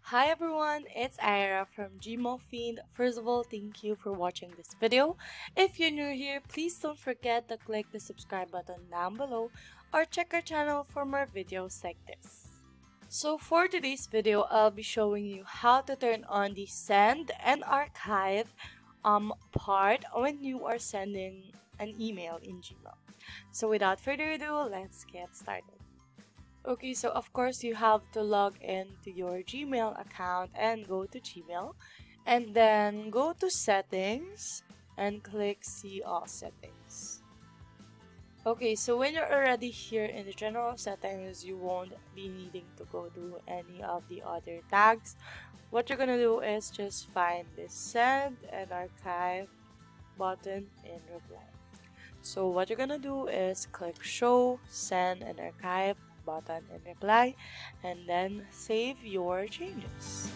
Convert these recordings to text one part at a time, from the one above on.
Hi everyone, it's Ira from gmailfiend. First of all, thank you for watching this video. If you're new here, please don't forget to click the subscribe button down below or check our channel for more videos like this. So for today's video, I'll be showing you how to turn on the send and archive part when you are sending an email in Gmail. So without further ado, let's get started. Okay, so of course you have to log into your Gmail account and go to Gmail and then go to settings and click see all settings. Okay, so when you're already here in the general settings, you won't be needing to go to any of the other tags. What you're gonna do is just find the send and archive button in reply. So what you're gonna do is click show, send and archive button in reply and then save your changes.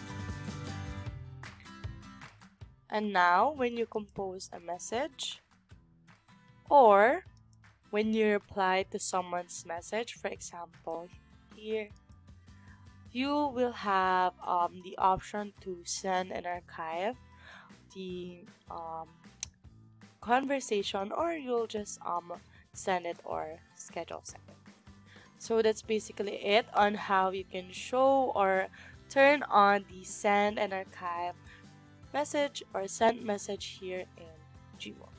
And now when you compose a message or when you reply to someone's message, for example here, you will have the option to send and archive the conversation, or you'll just send it or schedule send it. So that's basically it on how you can show or turn on the send and archive message or send message here in Gmail.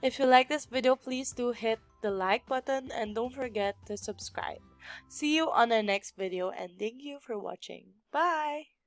If you like this video, please do hit the like button and don't forget to subscribe. See you on our next video and thank you for watching. Bye!